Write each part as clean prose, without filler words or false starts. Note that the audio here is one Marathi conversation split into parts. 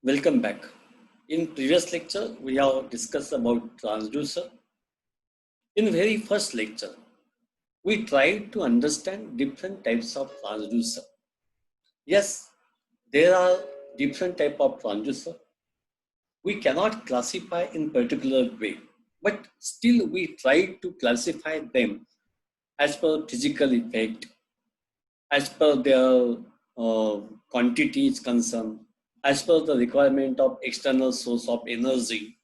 Welcome back. In previous lecture, we have discussed about transducer. In very first lecture, we tried to understand different types of transducer. Yes, there are different type of transducer. We cannot classify in particular way, but still we try to classify them as per physical effect, as per their quantity is concerned, as per the requirement of external source of energy,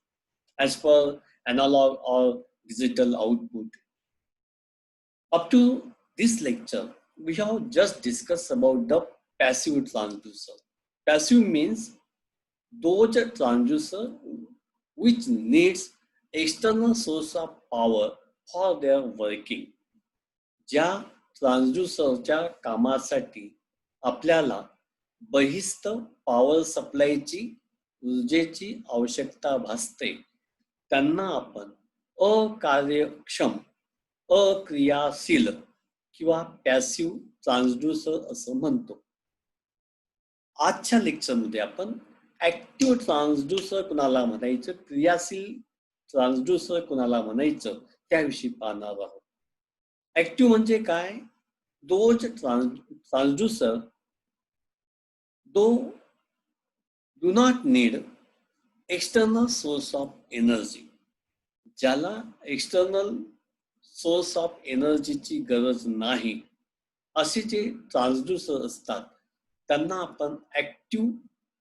as per analog or digital output. Up to this lecture, we have just discussed about the passive transducer. Passive means those transducer which needs external source of power for their working. ज्या ट्रान्सड्युसरच्या कामासाठी आपल्याला बहिस्थ पॉवर सप्लायची ऊर्जेची आवश्यकता भासते त्यांना आपण अकार्यक्षम अक्रियाशील किंवा पॅसिव्ह ट्रान्सड्युसर असं म्हणतो. आजच्या लेक्चरमध्ये आपण ऍक्टिव्ह ट्रान्सड्युसर कुणाला म्हणायचं, क्रियाशील ट्रान्सड्युसर कुणाला म्हणायचं त्याविषयी पाहणार आहोत. ऍक्टिव्ह म्हणजे काय? Those transducer do not need external source of energy. ज्याला एक्सटर्नल सोर्स ऑफ एनर्जीची गरज नाही असे जे ट्रान्सड्युसर असतात त्यांना आपण ऍक्टिव्ह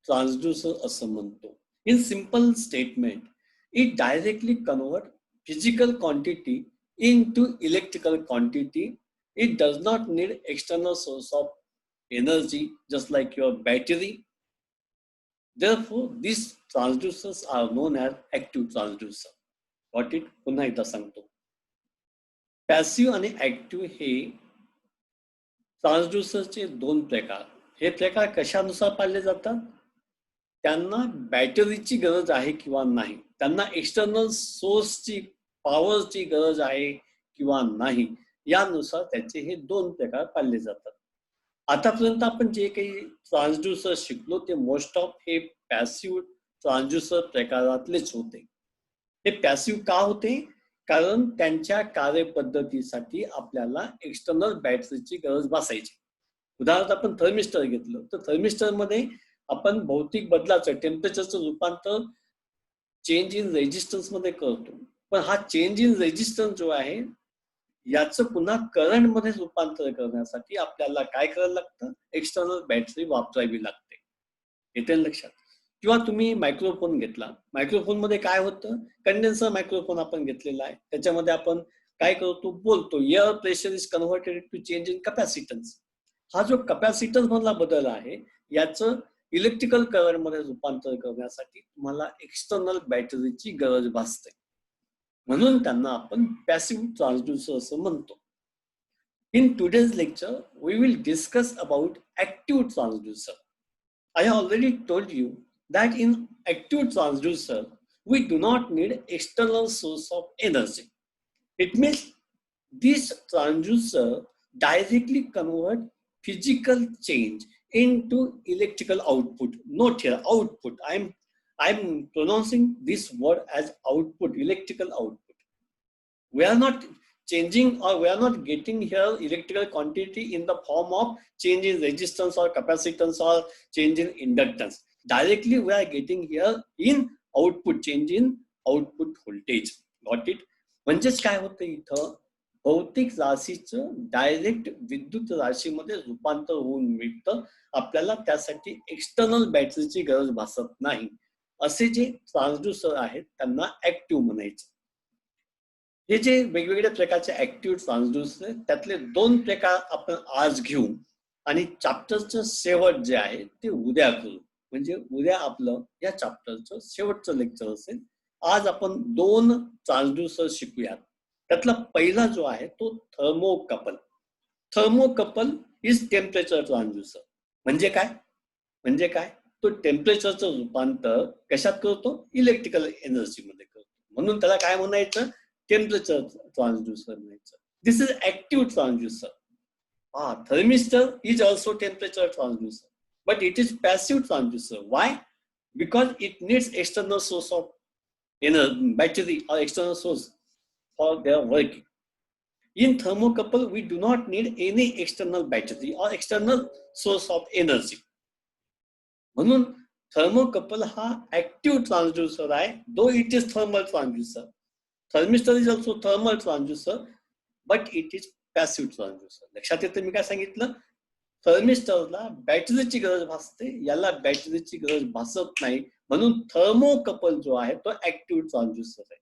ट्रान्सड्युसर असं म्हणतो. In simple statement, it directly convert physical quantity into electrical quantity. It does not need external source of energy just like your battery. Therefore, these transducers are known as active transducer. Got it? पुन्हा एकदा सांगतो. पॅसिव्ह आणि ऍक्टिव्ह हे ट्रान्सड्युसरचे दोन प्रकार. हे प्रकार कशानुसार पाळले जातात? त्यांना बॅटरीची गरज आहे किंवा नाही, त्यांना एक्सटर्नल सोर्सची पॉवरची गरज आहे किंवा नाही, यानुसार त्याचे हे दोन प्रकार पाळले जातात. आतापर्यंत आपण जे काही ट्रान्सड्युसर शिकलो ते मोस्ट ऑफ हे पॅसिव्ह ट्रान्सड्युसर प्रकारातलेच होते. हे पॅसिव्ह का होते? कारण त्यांच्या कार्यपद्धतीसाठी आपल्याला एक्सटर्नल बॅटरीची गरज भासायची. उदाहरणार्थ आपण थर्मिस्टर घेतलं तर थर्मिस्टरमध्ये आपण भौतिक बदलाचं टेम्परेचरचं रूपांतर चेंज इन रेजिस्टन्स मध्ये करतो. पण हा चेंज इन रेजिस्टन्स जो आहे याचं पुन्हा करंट मध्ये रूपांतर करण्यासाठी आपल्याला काय करायला लागतं? एक्सटर्नल बॅटरी वापरावी लागते. येते लक्षात? किंवा तुम्ही मायक्रोफोन घेतला, मायक्रोफोन मध्ये काय होतं? कंडेन्सर मायक्रोफोन आपण घेतलेला आहे, त्याच्यामध्ये आपण काय करतो? बोलतो. Air pressure is converted to change in capacitance. हा जो कॅपॅसिटन्स मधला बदल आहे याचं इलेक्ट्रिकल करंट मध्ये रूपांतर करण्यासाठी तुम्हाला एक्सटर्नल बॅटरीची गरज भासते. म्हणून त्यांना आपण पॅसिव्ह ट्रान्सड्युसर असं म्हणतो. In today's lecture we will discuss about active transducer. I have already told you that in active transducer we do not need external source of energy. It means this transducer directly convert physical change into electrical output. Note here, output. I'm pronouncing this word as output, electrical output. We are not changing or we are not getting here electrical quantity in the form of change in resistance or capacitance or change in inductance. Directly we are getting here in output, change in output voltage. Got it? म्हणजेच काय होतं इथं? भौतिक राशीचं डायरेक्ट विद्युत राशीमध्ये रूपांतर होऊन मिळतं. आपल्याला त्यासाठी एक्सटर्नल बॅटरीची गरज भासत नाही. असे जे ट्रान्सड्युसर आहेत त्यांना ऍक्टिव्ह म्हणायचं. हे जे वेगवेगळ्या प्रकारचे ऍक्टिव्ह ट्रान्सड्युसर आहेत त्यातले दोन प्रकार आपण आज घेऊ आणि चॅप्टरचं शेवट जे आहे ते उद्या करू. म्हणजे उद्या आपलं या चॅप्टरचं शेवटचं लेक्चर असेल. आज आपण दोन ट्रान्सड्युसर शिकूयात. त्यातला पहिला जो आहे तो thermocouple. Thermocouple is temperature transducer. म्हणजे काय? तो टेम्परेचरचं रूपांतर कशात करतो? इलेक्ट्रिकल एनर्जी मध्ये करतो. म्हणून त्याला काय म्हणायचं? टेम्परेचर ट्रान्सड्युसर म्हणायचं. This is active transducer. Thermistor is also temperature transducer, but it is passive transducer. Why? because it needs external source of energy, battery or external source for their working. In thermocouple, we do not need any external battery or external source of energy. म्हणून thermocouple हा active transducer आहे, though it is thermal transducer. Thermistor is also thermal transducer, but it is passive transducer. लक्षात येतं मी काय सांगितलं? थर्मिस्टरला बॅटरीची गरज भासते, याला बॅटरीची गरज भासत नाही, म्हणून थर्मोकपल जो आहे तो ऍक्टिव्ह ट्रान्सड्यूसर आहे.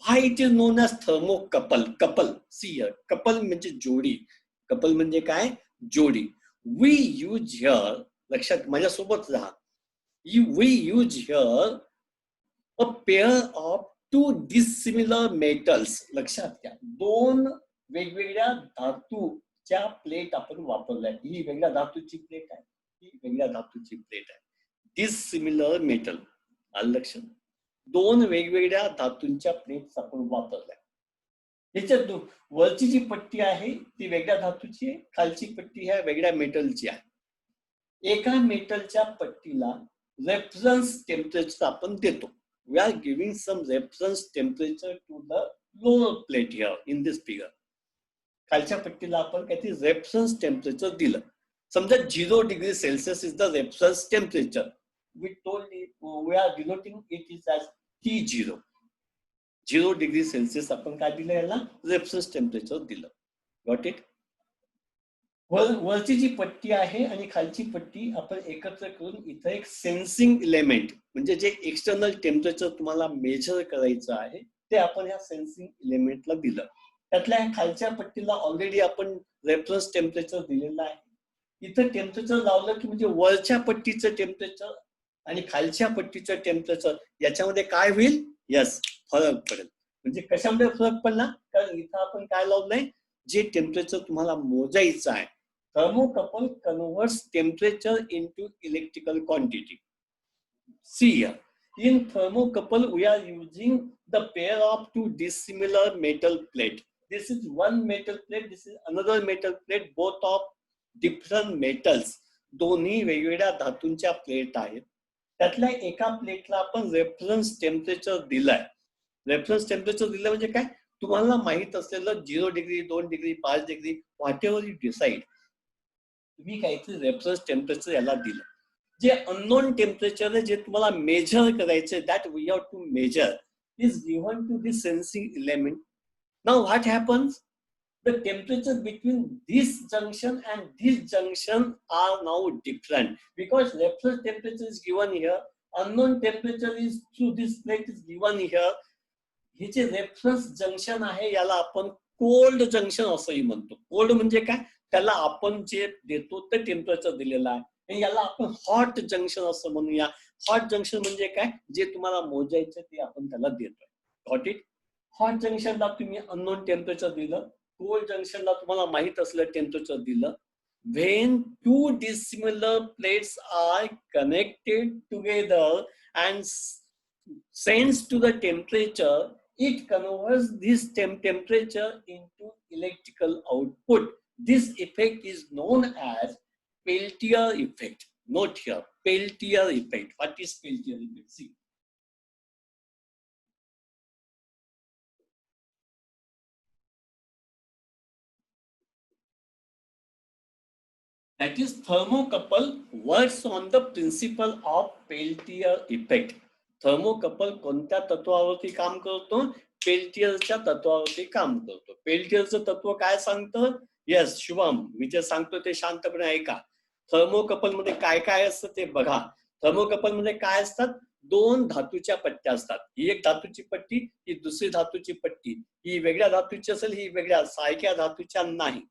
Why it is known as thermocouple? Couple, see here, couple म्हणजे जोडी. कपल म्हणजे काय? जोडी. We use here, लक्षात माझ्यासोबत राहा, we use here a pair of two dissimilar metals. लक्षात घ्या, दोन वेगवेगळ्या धातूच्या प्लेट आपण वापरल्या. ही वेगळ्या धातूची प्लेट आहे, ही वेगळ्या धातूची प्लेट आहे. डिसिमिलर मेटल, आलं लक्षात? दोन वेगवेगळ्या धातूंच्या प्लेट्स आपण वापरल्या. ह्याच्यात वरची जी पट्टी आहे ती वेगळ्या धातूची आहे, खालची पट्टी ह्या वेगळ्या मेटलची आहे. एका मेटलच्या पट्टीला रेफरन्स टेम्परेचर आपण देतो. We are giving some reference temperature to the lower plate here in this figure. खालच्या पट्टीला आपण काहीतरी रेफरन्स टेम्परेचर दिलं. समजा 0 degree Celsius is the reference temperature. We told it, we are denoting it is as T0. 0 degree Celsius आपण काय दिलं, याला रेफरन्स टेम्परेचर दिलं. Got it? वरची जी पट्टी आहे आणि खालची पट्टी आपण एकत्र करून इथं एक सेन्सिंग इलेमेंट, म्हणजे जे एक्सटर्नल टेम्परेचर तुम्हाला मेजर करायचं आहे ते आपण ह्या सेन्सिंग इलेमेंटला दिलं. त्यातल्या खालच्या पट्टीला ऑलरेडी आपण रेफरन्स टेम्परेचर दिलेलं आहे. इथं टेम्परेचर लावलं की म्हणजे वरच्या पट्टीचं टेम्परेचर आणि खालच्या पट्टीचं टेम्परेचर याच्यामध्ये काय होईल? यस, फरक पडेल. म्हणजे कशामध्ये फरक पडला? कारण इथं आपण काय लावलंय, जे टेम्परेचर तुम्हाला मोजायचं आहे. Thermocouple converts temperature into electrical quantity. See here, in thermocouple we are using the pair of two dissimilar metal plate. This is one metal plate, this is another metal plate, both of different metals. दोन्ही वेगवेगळ्या धातूंच्या प्लेट आहेत. त्यातल्या एका प्लेटला आपण रेफरन्स टेम्परेचर दिलाय. रेफरन्स टेम्परेचर दिलं म्हणजे काय? तुम्हाला माहित असलेलं 0 degree, 2 degree, 5 degree, what ever you decide, तुम्ही काहीतरी रेफरन्स टेम्परेचर याला दिलं. जे अननोन टेम्परेचर जे तुम्हाला मेजर करायचे, that we have to measure, is given to this sensing element. Now what happens? The temperature between this junction and this junction are now different because reference temperature is given here, unknown temperature is through this plate is given here. हे जे रेफरन्स जंक्शन आहे याला आपण कोल्ड जंक्शन असंही म्हणतो. कोल्ड म्हणजे काय? त्याला आपण जे देतो ते टेम्परेचर दिलेलं आहे. याला आपण हॉट जंक्शन असं म्हणूया. हॉट जंक्शन म्हणजे काय? जे तुम्हाला मोजायचं ते आपण त्याला देतोय. Got it? हॉट जंक्शनला तुम्ही अननोन टेम्परेचर दिलं, कोल्ड जंक्शनला तुम्हाला माहित असलेलं टेम्परेचर दिलं. When two dissimilar plates are connected together and sends to the temperature, it converts this temperature into electrical output. This effect is known as Peltier effect. Note here, Peltier effect. What is Peltier effect? See. That is, thermocouple works on the principle of Peltier effect. Thermocouple कोणत्या तत्वावरती काम करतो? पेल्टियरच्या तत्वावरती काम करतो. पेल्टियरचं तत्व काय सांगतं? येस शुभम, मी जे सांगतो ते शांतपणे ऐका. थर्मोकपल मध्ये काय काय असतं ते बघा. थर्मोकपल मध्ये काय असतात? दोन धातूच्या पट्ट्या असतात. ही एक धातूची पट्टी, ही दुसरी धातूची पट्टी. ही वेगळ्या धातूची असेल, ही वेगळ्या सारख्या धातूच्या नाही.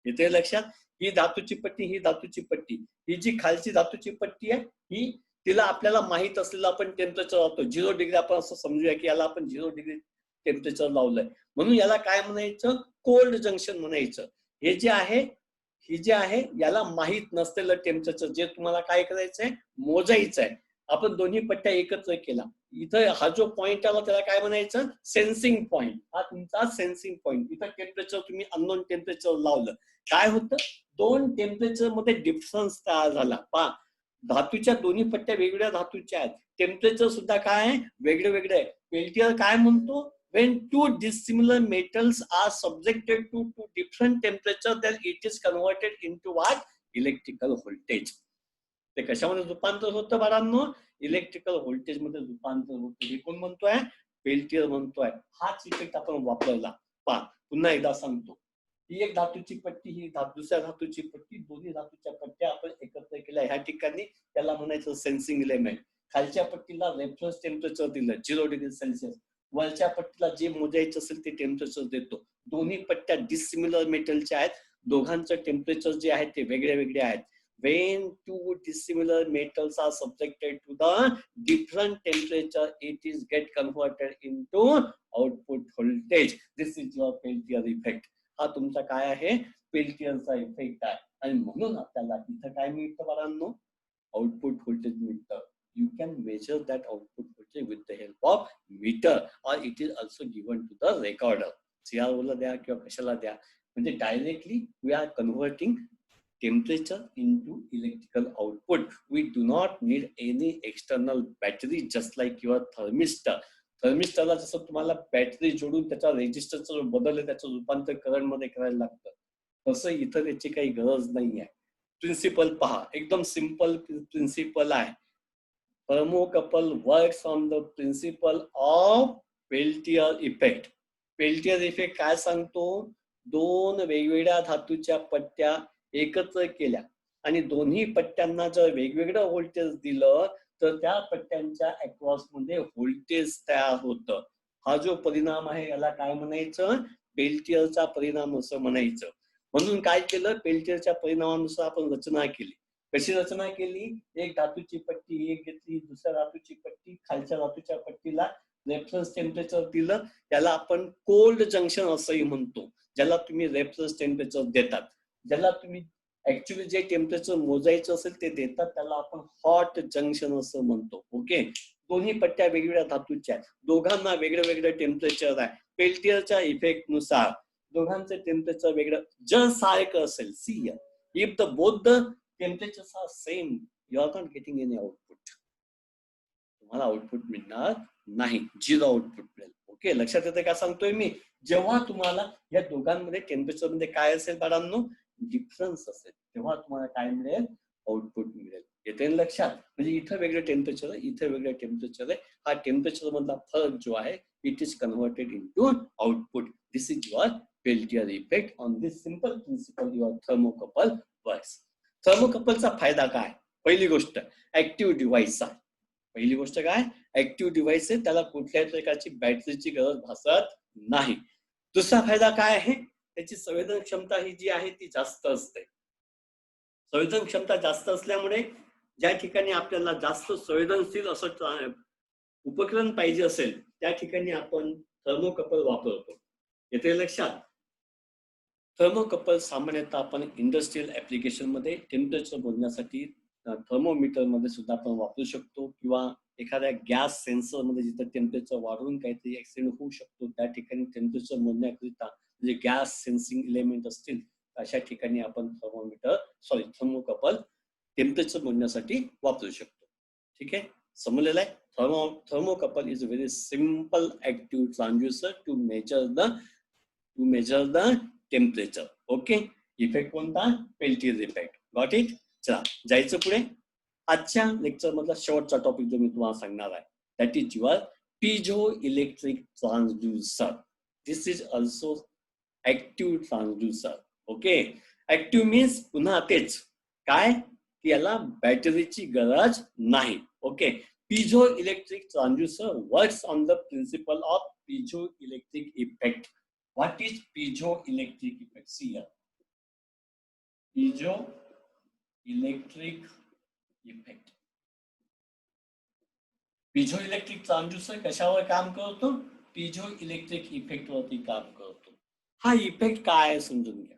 इथे लक्षात, ही धातूची पट्टी, ही धातूची पट्टी. ही जी खालची धातूची पट्टी आहे ही तिला आपल्याला माहित असलेलं आपण टेम्परेचर लावतो 0 डिग्री. आपण असं समजूया की याला आपण 0 डिग्री टेम्परेचर लावलंय, म्हणून याला काय म्हणायचं? कोल्ड जंक्शन म्हणायचं. हे जे आहे, ही जे आहे याला माहित नसलेलं टेम्परेचर जे तुम्हाला काय करायचंय? मोजायचं आहे. आपण दोन्ही पट्ट्या एकत्र केला, इथं हा जो पॉइंट आला त्याला काय म्हणायचं? Sensing point. हा तुमचा सेन्सिंग पॉइंट. इथं टेम्परेचर तुम्ही अननोन टेम्परेचर लावलं, काय होतं? दोन टेम्परेचर मध्ये डिफरन्स तयार झाला. पहा, धातूच्या दोन्ही पट्ट्या वेगवेगळ्या धातूच्या आहेत, टेम्परेचर सुद्धा काय आहे, वेगळे वेगळे आहे. पेल्टियर काय म्हणतो, when two dissimilar metals are subjected to different temperature, then it is converted into what, electrical voltage. ते कशामध्ये रूपांतर होतं बाळांनो, इलेक्ट्रिकल व्होल्टेज मध्ये रूपांतर होतं. हे कोण म्हणतोय, पेल्टियर म्हणतोय. हाच इफेक्ट आपण वापरला. पहा पुन्हा एकदा सांगतो, ही एक धातूची पट्टी, ही दुसऱ्या धातूची पट्टी, दोन्ही धातूच्या पट्ट्या आपण एकत्र केल्या. ह्या ठिकाणी त्याला म्हणायचं सेन्सिंग एलिमेंट. खालच्या पट्टीला रेफरन्स टेम्परेचर दिलं 0 डिग्री सेल्सिअस, वरच्या पट्टीला जे मोजायचं असेल ते टेम्परेचर देतो. दोन्ही पट्ट्या डिसिमिलर मेटलच्या आहेत, दोघांचं टेम्परेचर जे आहे ते वेगळे वेगळे आहेत. When two dissimilar metals are subjected to the different temperature, it is get converted into output voltage. This is your Peltier effect. हा तुमचा काय आहे, पेल्टियरचा इफेक्ट आहे. आणि म्हणून आपल्याला इथं काय मिळतं बाळांनो, आउटपुट व्होल्टेज मिळतं. You can measure that output voltage with the help of meter, or it is also given to the recorder. CRO ला द्या किंवा कशाला द्या, म्हणजे directly we are converting temperature into electrical output. We do not need any external battery, just like your thermistor. थर्मिस्टरला जसं तुम्हाला बॅटरी जोडून त्याचा रेजिस्टरचा जो बदल आहे त्याचं रूपांतर करंट मध्ये करायला लागतं, तसं इथं त्याची काही गरज नाही आहे. प्रिन्सिपल पहा, एकदम सिंपल प्रिन्सिपल आहे. Thermocouple works on the principle of Peltier effect. Peltier effect काय सांगतो, दोन वेगवेगळ्या धातूच्या पट्ट्या एकत्र केल्या आणि दोन्ही पट्ट्यांना जर वेगवेगळं व्होल्टेज दिलं तर त्या पट्ट्यांच्या अक्रॉस मध्ये व्होल्टेज तयार होतं. हा जो परिणाम आहे याला काय म्हणायचं, पेल्टियरचा परिणाम असं म्हणायचं. म्हणून काय केलं, पेल्टियरच्या परिणामानुसार आपण रचना केली. कशी रचना केली, एक धातूची पट्टी एक घेतली, दुसऱ्या धातूची पट्टी, खालच्या धातूच्या पट्टीला रेफरन्स टेम्परेचर दिलं, त्याला आपण कोल्ड जंक्शन असंही म्हणतो. ज्याला तुम्ही रेफरन्स टेम्परेचर देतात, ज्याला तुम्ही ऍक्च्युअली जे टेम्परेचर मोजायचं असेल ते देतात, त्याला आपण हॉट जंक्शन असं म्हणतो. ओके, दोन्ही पट्ट्या वेगवेगळ्या धातूच्या आहेत, दोघांना वेगळं वेगळं टेम्परेचर आहे. पेल्टियरच्या इफेक्ट नुसार दोघांचं टेम्परेचर वेगळं जर सारखं असेल, see if the both the temperatures are same, you are not getting any output. तुम्हाला आउटपुट मिळणार नाही, 0 आउटपुट मिळेल. ओके, लक्षात येते का सांगतोय मी, जेव्हा तुम्हाला या दोघांमध्ये टेम्परेचर मध्ये काय असेल बाळांनो, डिफरन्स असेल, तेव्हा तुम्हाला काय मिळेल, आउटपुट मिळेल. येते लक्षात, म्हणजे इथं वेगळं टेम्परेचर आहे, इथं वेगळं टेम्परेचर आहे, हा टेम्परेचर मधला फरक जो आहे it is converted into output. This is your Peltier effect. On this simple principle your thermocouple works. थर्मोकपलचा फायदा काय, पहिली गोष्ट ऍक्टिव्ह डिव्हाइस आहे. पहिली गोष्ट काय, ऍक्टिव्ह डिव्हाइस आहे, त्याला कुठल्याही प्रकारची बॅटरीची गरज भासत नाही. दुसरा फायदा काय आहे, त्याची संवेदन क्षमता ही जी आहे ती जास्त असते. संवेदन क्षमता जास्त असल्यामुळे ज्या ठिकाणी आपल्याला जास्त संवेदनशील असं उपकरण पाहिजे असेल त्या ठिकाणी आपण थर्मोकपल वापरतो. येते लक्षात. थर्मोकपल सामान्यतः आपण इंडस्ट्रियल ऍप्लिकेशन मध्ये टेम्परेचर मोजण्यासाठी थर्मोमीटर मध्ये सुद्धा आपण वापरू शकतो, किंवा एखाद्या गॅस सेन्सर मध्ये जिथं टेम्परेचर वाढवून काहीतरी ऍक्सिडेंट होऊ शकतो त्या ठिकाणी टेम्परेचर मोजण्याकरिता, म्हणजे गॅस सेन्सिंग एलिमेंट असतील अशा ठिकाणी आपण थर्मोकपल टेम्परेचर मोजण्यासाठी वापरू शकतो. ठीक आहे, समजलेलं आहे. Thermocouple is a very simple active transducer to measure the temperature. Okay, effect कोणता, पेल्टियर इफेक्ट. Got it. चला जायचं पुढे. आजच्या लेक्चर मधला शेवटचा टॉपिक जो मी तुम्हाला सांगणार आहे, that is your piezo electric transducer. This is also active transducer. Okay, active means पुन्हा तेच काय की याला बॅटरीची गरज नाही. Okay, piezo electric transducer works on the principle of piezo electric effect. What is piezo electric effect? See here, piezo electric effect. Piezo electric transducer कशावर काम करतो? पिझो इलेक्ट्रिक इफेक्ट वरती काम करतो. हा इफेक्ट काय आहे समजून घ्या.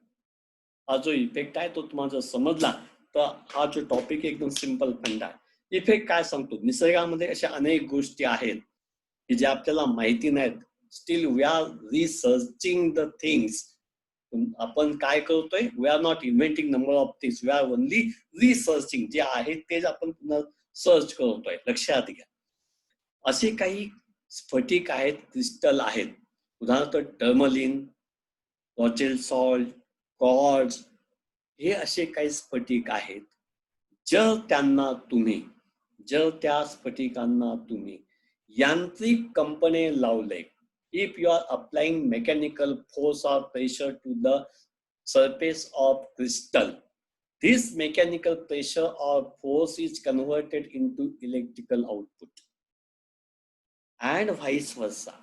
हा जो इफेक्ट आहे तो तुम्हाला जर समजला तर हा जो टॉपिक एकदम सिंपल फंड आहे. इफेक्ट काय सांगतो, निसर्गामध्ये अशा अनेक गोष्टी आहेत की ज्या आपल्याला माहिती नाहीत. Still we are researching the things. आपण काय करतोय, we are not inventing number of things, we are only researching. जे आहे तेच आपण पुन्हा सर्च करतोय. लक्षात घ्या. असे काही स्फटिक आहेत, क्रिस्टल आहेत. उदाहरणार्थ टर्मलिन, रॉचेल सॉल्ट, क्वार्ट्ज, हे असे काही स्फटिक आहेत. जर त्या स्फटिकांना तुम्ही यांत्रिक कंपने लावले, if you are applying mechanical force or pressure to the surface of crystal, this mechanical pressure or force is converted into electrical output, and vice versa.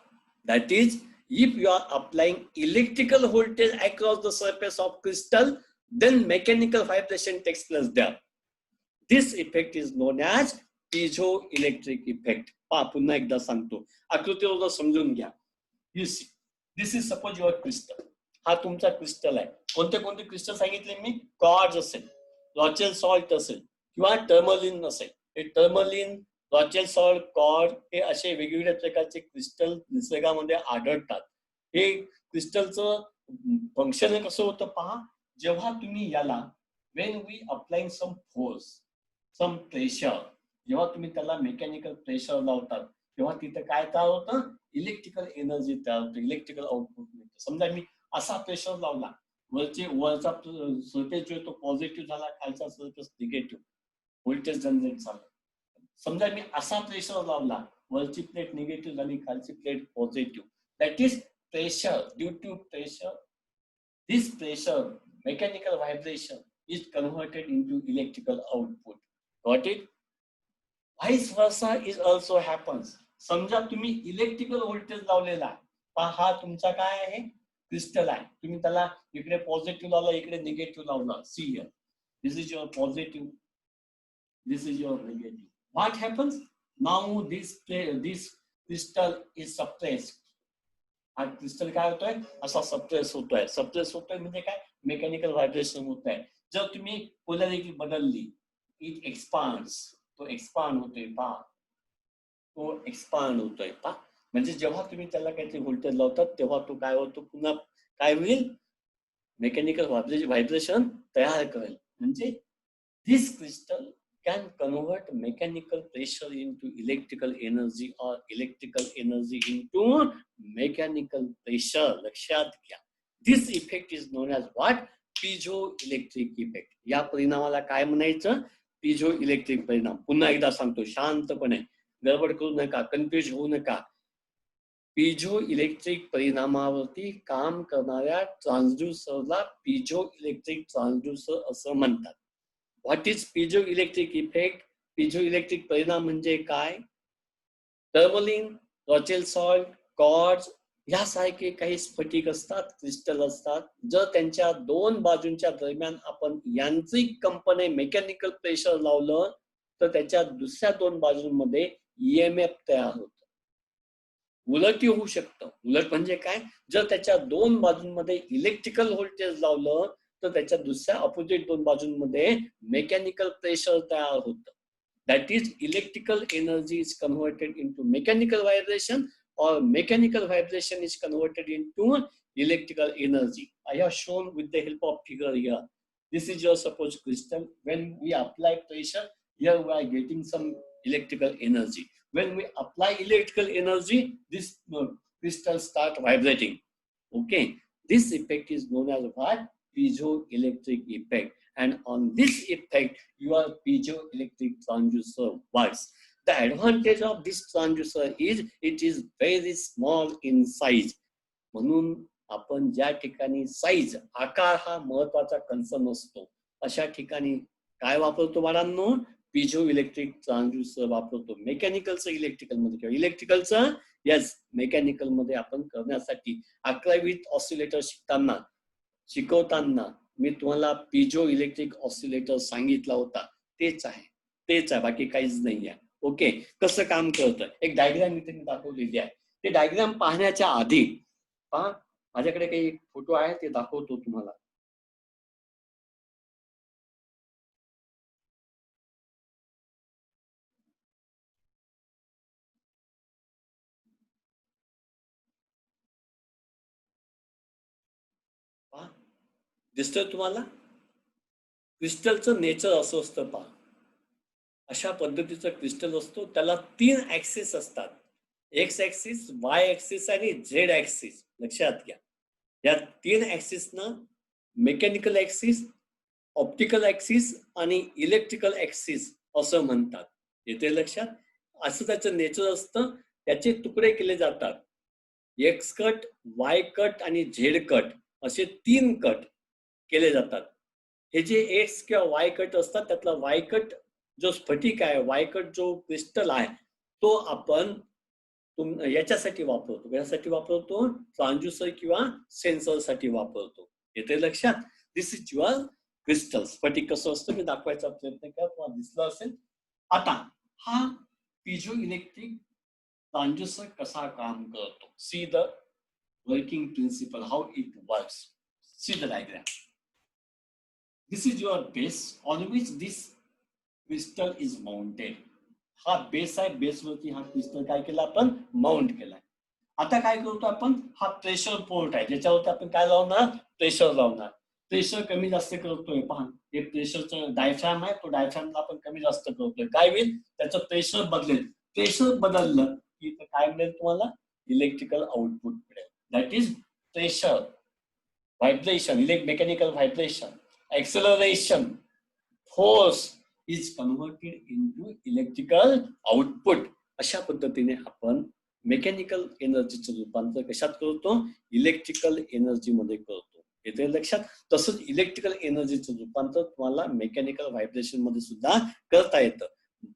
That is, if you are applying electrical voltage across the surface of crystal, then mechanical vibration takes place there. This effect is known as piezoelectric effect. पुन्हा एकदा सांगतो, आकृतीवर समजून घ्या. दिस इज सपोज युअर क्रिस्टल. हा तुमचा क्रिस्टल आहे. कोणते कोणते क्रिस्टल सांगितले मी? क्वार्ट्ज असेल, रॉचेल सॉल्ट असेल किंवा टर्मलिन असेल. हे टर्मलिन, रॉचेल सॉल्ट, क्वार्ट्ज हे असे वेगवेगळ्या प्रकारचे क्रिस्टल निसर्गामध्ये आढळतात. हे क्रिस्टलचं फंक्शन कसं होतं पहा. जेव्हा तुम्ही याला when we applying some force, some pressure, जेव्हा तुम्ही त्याला मेकॅनिकल प्रेशर लावतात तेव्हा तिथे काय तयार होतं? इलेक्ट्रिकल एनर्जी तयार होतं, इलेक्ट्रिकल आउटपुट मिळतं. समजा मी असा प्रेशर लावला, वरचा सर्फेस जो तो पॉझिटिव्ह झाला, खालचा सर्फेस निगेटिव्ह, व्होल्टेज जनरेट झालं. समजा मी असा प्रेशर लावला, वरची प्लेट निगेटिव्ह झाली, खालची plate positive. That is pressure. Due to pressure, this pressure, mechanical vibration is converted into electrical output. Got it? Vice versa is also happens. समजा तुम्ही इलेक्ट्रिकल व्होल्टेज लावलेला आहे, हा तुमचा काय आहे? क्रिस्टल आहे. तुम्ही त्याला इकडे पॉझिटिव्ह लावला, इकडे निगेटिव्ह लावला. See here, this is your positive, this is your negative. What happens now? This crystal is suppressed. हा क्रिस्टल काय होतोय? असा सप्रेस होतोय. सप्रेस होतोय म्हणजे काय? मेकॅनिकल व्हायब्रेशन होत आहे. जर तुम्ही पोलॅरिटी बदलली, इट एक्सपांड्स, तो एक्सपांड होतोय पहा, तो एक्सपांड होतोय पहा. म्हणजे जेव्हा तुम्ही त्याला काहीतरी व्होल्टेज लावतात तेव्हा तो काय होतो? पुन्हा काय होईल? मेकॅनिकल व्हायब्रेशन तयार करेल. म्हणजे दिस crystal can convert mechanical pressure into electrical energy or electrical energy into mechanical pressure. लक्षात घ्या. This effect is known as what? Piezoelectric effect. या परिणामाला काय म्हणायचं? पिझोइलेक्ट्रिक परिणाम. पुन्हा एकदा सांगतो शांतपणे, गडबड करू नका, कन्फ्युज होऊ नका. पिझोइलेक्ट्रिक परिणामावरती काम करणाऱ्या ट्रान्सड्यूसरला पिझोइलेक्ट्रिक ट्रान्सड्यूसर असं म्हणतात. What is piezoelectric effect? Piezoelectric परिणाम म्हणजे काय? टर्मलिन, रॉचेल सॉल्ट, क्वार्ट्ज यासारखे काही स्फटिक असतात, क्रिस्टल असतात. जर त्यांच्या दोन बाजूंच्या दरम्यान आपण यांत्रिक कंपने, मेकॅनिकल प्रेशर लावलं तर त्याच्या दुसऱ्या दोन बाजूंमध्ये ईएमएफ तयार होतं. उलटही होऊ शकतं. उलट म्हणजे काय? जर त्याच्या दोन बाजूंमध्ये इलेक्ट्रिकल व्होल्टेज लावलं तर त्याच्या दुसऱ्या अपोजिट दोन बाजूंमध्ये मेकॅनिकल प्रेशर तयार होतं. That is electrical energy is converted into mechanical vibration or mechanical vibration is converted into electrical energy. I have shown with the help of figure here. This is your suppose crystal. When we apply pressure, here we are getting some electrical energy. When we apply electrical energy, this crystal start vibrating. Okay, this effect is known as what? Piezoelectric effect. And on this effect, your piezoelectric transducer works. The advantage of this transducer is it is very small in size. म्हणून आपण ज्या ठिकाणी साईज, आकार हा महत्वाचा कन्सर्न असतो, अशा ठिकाणी काय वापरतो बाळांनो? पिझो इलेक्ट्रिक ट्रान्सड्यूसर वापरतो. मेकॅनिकलचं इलेक्ट्रिकल मध्ये किंवा इलेक्ट्रिकलचं यस मेकॅनिकल मध्ये आपण करण्यासाठी 11वीत ऑसिलेटर शिकवताना मी तुम्हाला पिझो इलेक्ट्रिक ऑसिलेटर सांगितला होता. तेच आहे, बाकी काहीच नाही आहे. ओके, कसं काम करतं? एक डायग्राम इथे मी दाखवलेली आहे. ते डायग्राम पाहण्याच्या आधी पहा, माझ्याकडे काही फोटो आहे, ते दाखवतो तुम्हाला. दिसतंय तुम्हाला? क्रिस्टलचं नेचर असं असतं पहा. अशा पद्धतीचं क्रिस्टल असतो. त्याला 3 ऍक्सिस असतात. एक्स ऍक्सिस, वाय ऍक्सिस आणि झेड ऍक्सिस. लक्षात घ्या. या 3 ऍक्सिसनं मेकॅनिकल ऍक्सिस, ऑप्टिकल ऍक्सिस आणि इलेक्ट्रिकल ऍक्सिस असं म्हणतात. येते लक्षात? असं त्याचं नेचर असतं. त्याचे तुकडे केले जातात. एक्स कट, वाय कट आणि झेड कट असे 3 कट केले जातात. हे जे एक्स किंवा वाय कट असतात त्यातला वाय कट जो स्फटिक आहे, वाय कट जो क्रिस्टल आहे, तो आपण याच्यासाठी वापरतो. यासाठी वापरतो ट्रान्सड्यूसर किंवा सेन्सरसाठी वापरतो. येते लक्षात? दिस इज युअर क्रिस्टल. स्फटिक कसं असतं मी दाखवायचा प्रयत्न केला, तुम्हाला दिसलं असेल. आता हा पिझो इलेक्ट्रिक ट्रान्सड्यूसर कसा काम करतो. See the working principle, how it works. See the diagram. This is your base on which this crystal is mounted. हा बेस आहे. बेसवरती हा क्रिस्टल काय केला आपण माउंट केलाय. आता काय करतो आपण, हा प्रेशर पोर्ट आहे ज्याच्यावरती आपण काय लावणार, प्रेशर लावणार. प्रेशर कमी जास्त करतोय पहा. हे प्रेशरचं डायफ्रॅम आहे, तो डायफ्रॅमला आपण कमी जास्त करतोय. काय होईल, त्याचं प्रेशर बदलेल. प्रेशर बदललं की काय मिळेल तुम्हाला, इलेक्ट्रिकल आउटपुट मिळेल. That is pressure vibration, mechanical vibration, acceleration, force is converted into electrical output. अशा पद्धतीने आपण मेकॅनिकल एनर्जीचं रूपांतर कशात करतो, इलेक्ट्रिकल एनर्जी मध्ये करतो. येते लक्षात? तसंच इलेक्ट्रिकल एनर्जीचं रूपांतर तुम्हाला मेकॅनिकल व्हायब्रेशन मध्ये सुद्धा करता येतं.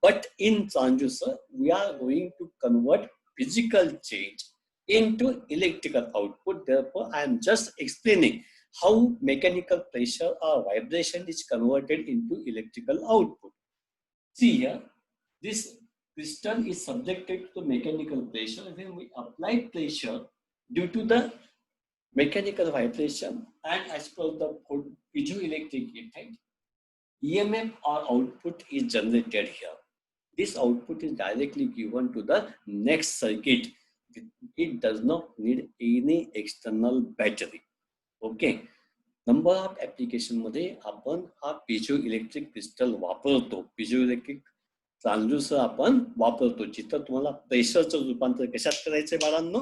But in transducer we are going to convert physical change into electrical output. Therefore, I am just explaining how mechanical pressure or vibration is converted into electrical output. See here, this crystal is subjected to mechanical pressure. When we apply pressure due to the mechanical vibration and as per the piezoelectric effect, EMF or output is generated here. This output is directly given to the next circuit. It does not need any external battery. Okay. Number of application मध्ये आपण हा पिझो इलेक्ट्रिक क्रिस्टल वापरतो. पिझो इलेक्ट्रिक ट्रान्सड्यूसर आपण वापरतो जिथं तुम्हाला प्रेशरचं रूपांतर कशात करायचंय बाळांनो,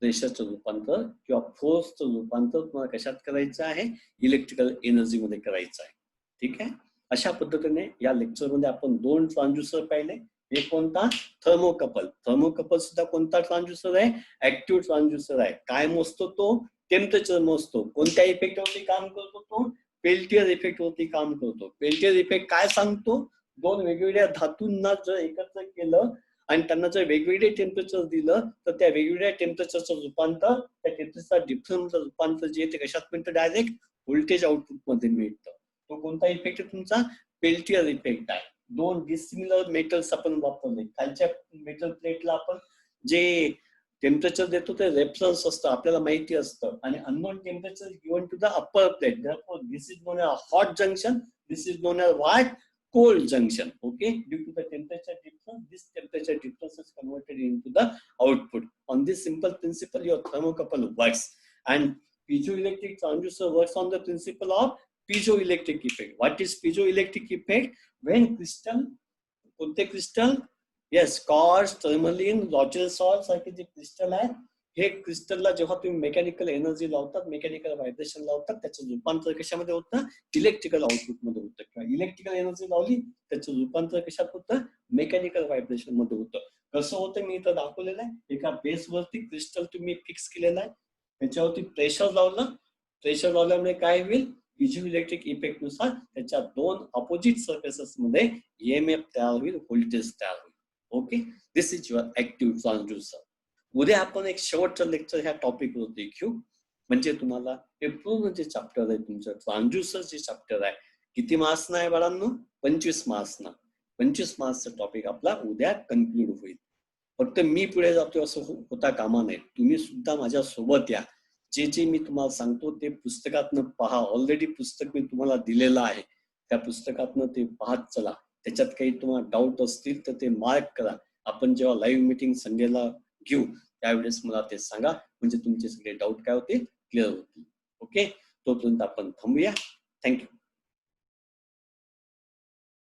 प्रेशरचं रूपांतर किंवा फोर्सचं रूपांतर तुम्हाला कशात करायचं आहे, इलेक्ट्रिकल एनर्जी मध्ये करायचं आहे. ठीक आहे. अशा पद्धतीने या लेक्चरमध्ये आपण 2 ट्रान्सड्यूसर पाहिले. एक कोणता, थर्मोकपल. थर्मोकपल सुद्धा कोणता ट्रान्सड्यूसर आहे, ऍक्टिव्ह ट्रान्सड्यूसर आहे. काय मोजतो तो, टेम्परेचर मोजतो. कोणत्या इफेक्टवरती काम करतो तो, पेल्टियर इफेक्ट वरती काम करतो. पेल्टियर इफेक्ट काय सांगतो, 2 वेगवेगळ्या धातूंना जर एकत्र केलं आणि त्यांना जर वेगवेगळे टेम्परेचर दिलं तर त्या वेगवेगळ्या टेम्परेचरचं रूपांतर, त्या टेम्परेचरचा डिफरन्सचं रूपांतर जे ते कशात मिळतं, डायरेक्ट व्होल्टेज आउटपुट मध्ये मिळतं. तो कोणता इफेक्ट आहे तुमचा, पेल्टियर इफेक्ट आहे. 2 डिसिमिलर मेटल्स आपण वापरले. खालच्या मेटल प्लेटला आपण जे टेम्परेचर देतो ते रेफरन्स असतं, आपल्याला माहिती असतं, आणि unknown temperature given to the upper plate. Therefore, this is known as hot junction. This is known as what, cold junction. Okay, due to the temperature difference, this temperature difference is converted into the output. On this simple principle, your thermocouple works, and piezoelectric transducer works on the principle of piezoelectric effect. What is piezoelectric effect? When crystal, कोणते crystal, yes, quartz, tourmaline, Rochelle salt सारखे जे क्रिस्टल आहेत, हे क्रिस्टलला जेव्हा तुम्ही मेकॅनिकल एनर्जी लावतात, मेकॅनिकल व्हायब्रेशन लावतात, त्याचं रूपांतर कशामध्ये होतं, इलेक्ट्रिकल आउटपुट मध्ये होतं. किंवा इलेक्ट्रिकल एनर्जी लावली त्याचं रूपांतर कशात होतं, मेकॅनिकल व्हायब्रेशन मध्ये होतं. कसं होतं मी इथं दाखवलेलं आहे. एका बेसवरती क्रिस्टल तुम्ही फिक्स केलेलं आहे, त्याच्यावरती प्रेशर लावलं. प्रेशर लावल्यामुळे काय होईल, पिझो इलेक्ट्रिक इफेक्ट नुसार त्याच्या 2 अपोजिट सरफेसेस मध्ये EMF तयार होईल, व्होल्टेज तयार होईल. Okay, this is your active transducer. उद्या आपण एक शेवटचं लेक्चर ह्या टॉपिक वरती घेऊ. म्हणजे तुम्हाला हे पूर्ण जे चॅप्टर आहे तुमचं ट्रान्सड्यूसर जे चॅप्टर आहे, किती मार्क्स आहे बाळांनो, 25 मार्क्स ना. 25 मार्क्सचा टॉपिक आपला उद्या कन्क्लूड होईल. फक्त मी पुढे जातो असं होता कामा नये. तुम्ही सुद्धा माझ्या सोबत या. जे जे मी तुम्हाला सांगतो ते पुस्तकातनं पहा. ऑलरेडी पुस्तक मी तुम्हाला दिलेलं आहे, त्या पुस्तकातनं ते पाहत चला. त्याच्यात काही तुम्हाला डाऊट असतील तर ते मार्क करा. आपण जेव्हा लाईव्ह मीटिंग संडेला घेऊ त्यावेळेस मला ते सांगा, म्हणजे तुमचे सगळे डाऊट काय होतील, क्लिअर होतील. ओके, तोपर्यंत आपण थांबूया. थँक्यू.